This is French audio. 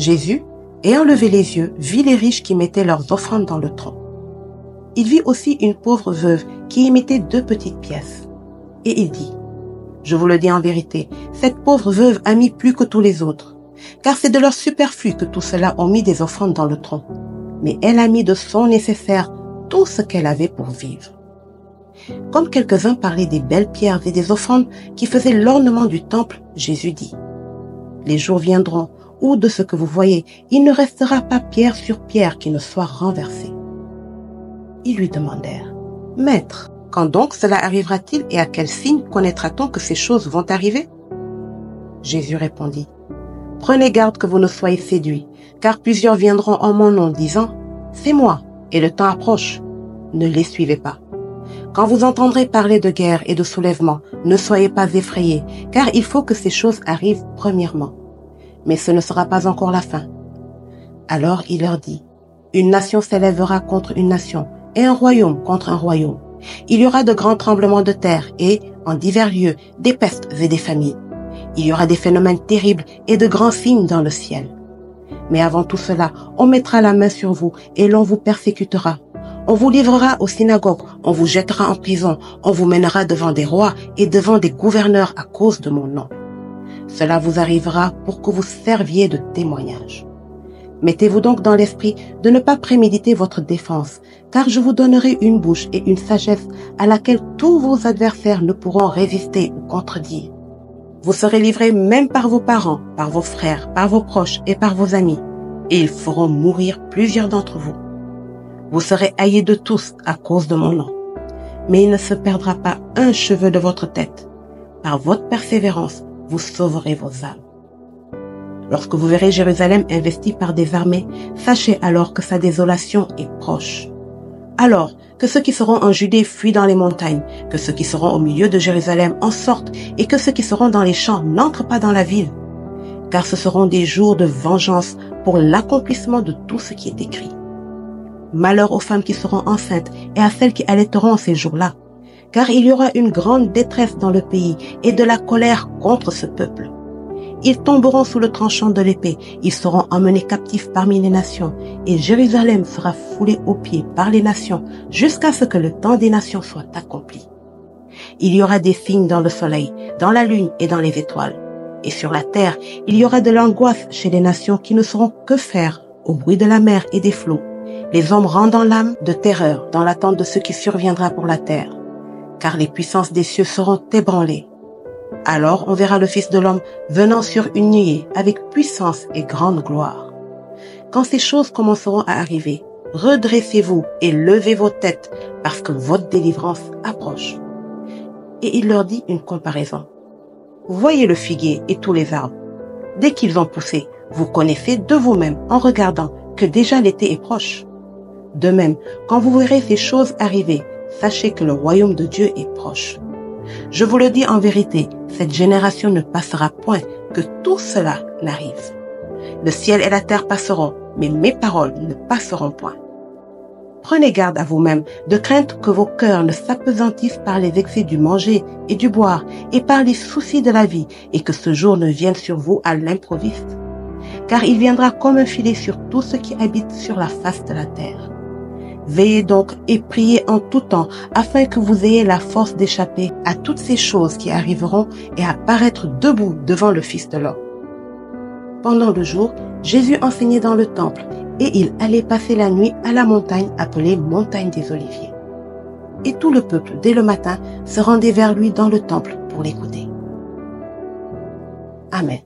Jésus, ayant levé les yeux, vit les riches qui mettaient leurs offrandes dans le tronc. Il vit aussi une pauvre veuve qui y mettait 2 petites pièces. Et il dit, « Je vous le dis en vérité, cette pauvre veuve a mis plus que tous les autres, car c'est de leur superflu que tous ceux-là ont mis des offrandes dans le tronc. Mais elle a mis de son nécessaire tout ce qu'elle avait pour vivre. » Comme quelques-uns parlaient des belles pierres et des offrandes qui faisaient l'ornement du temple, Jésus dit, « Les jours viendront où de ce que vous voyez, il ne restera pas pierre sur pierre qui ne soit renversée. » Ils lui demandèrent, « Maître, quand donc cela arrivera-t-il et à quel signe connaîtra-t-on que ces choses vont arriver ?» Jésus répondit, « Prenez garde que vous ne soyez séduits, car plusieurs viendront en mon nom disant, « C'est moi, et le temps approche. » Ne les suivez pas. Quand vous entendrez parler de guerre et de soulèvement, ne soyez pas effrayés, car il faut que ces choses arrivent premièrement. Mais ce ne sera pas encore la fin. Alors il leur dit, « Une nation s'élèvera contre une nation, et un royaume contre un royaume. Il y aura de grands tremblements de terre et, en divers lieux, des pestes et des famines. Il y aura des phénomènes terribles et de grands signes dans le ciel. Mais avant tout cela, on mettra la main sur vous et l'on vous persécutera. On vous livrera aux synagogues, on vous jettera en prison, on vous mènera devant des rois et devant des gouverneurs à cause de mon nom. Cela vous arrivera pour que vous serviez de témoignage. Mettez-vous donc dans l'esprit de ne pas préméditer votre défense, car je vous donnerai une bouche et une sagesse à laquelle tous vos adversaires ne pourront résister ou contredire. Vous serez livrés même par vos parents, par vos frères, par vos proches et par vos amis, et ils feront mourir plusieurs d'entre vous. Vous serez haïs de tous à cause de mon nom, mais il ne se perdra pas un cheveu de votre tête. Par votre persévérance, vous sauverez vos âmes. Lorsque vous verrez Jérusalem investie par des armées, sachez alors que sa désolation est proche. Alors que ceux qui seront en Judée fuient dans les montagnes, que ceux qui seront au milieu de Jérusalem en sortent, et que ceux qui seront dans les champs n'entrent pas dans la ville. Car ce seront des jours de vengeance pour l'accomplissement de tout ce qui est écrit. Malheur aux femmes qui seront enceintes et à celles qui allaiteront ces jours-là, car il y aura une grande détresse dans le pays et de la colère contre ce peuple. Ils tomberont sous le tranchant de l'épée, ils seront emmenés captifs parmi les nations, et Jérusalem sera foulée aux pieds par les nations jusqu'à ce que le temps des nations soit accompli. Il y aura des signes dans le soleil, dans la lune et dans les étoiles. Et sur la terre, il y aura de l'angoisse chez les nations qui ne sauront que faire au bruit de la mer et des flots. Les hommes rendant l'âme de terreur dans l'attente de ce qui surviendra pour la terre, car les puissances des cieux seront ébranlées. Alors on verra le Fils de l'homme venant sur une nuée avec puissance et grande gloire. Quand ces choses commenceront à arriver, redressez-vous et levez vos têtes, parce que votre délivrance approche. Et il leur dit une comparaison. Voyez le figuier et tous les arbres. Dès qu'ils ont poussé, vous connaissez de vous-même en regardant que déjà l'été est proche. De même, quand vous verrez ces choses arriver, sachez que le royaume de Dieu est proche. Je vous le dis en vérité, cette génération ne passera point que tout cela n'arrive. Le ciel et la terre passeront, mais mes paroles ne passeront point. Prenez garde à vous-même, de crainte que vos cœurs ne s'appesantissent par les excès du manger et du boire, et par les soucis de la vie, et que ce jour ne vienne sur vous à l'improviste. Car il viendra comme un filet sur tous ceux qui habitent sur la face de la terre. Veillez donc et priez en tout temps, afin que vous ayez la force d'échapper à toutes ces choses qui arriveront et à paraître debout devant le Fils de l'homme. Pendant le jour, Jésus enseignait dans le temple, et il allait passer la nuit à la montagne appelée Montagne des Oliviers. Et tout le peuple, dès le matin, se rendait vers lui dans le temple pour l'écouter. Amen.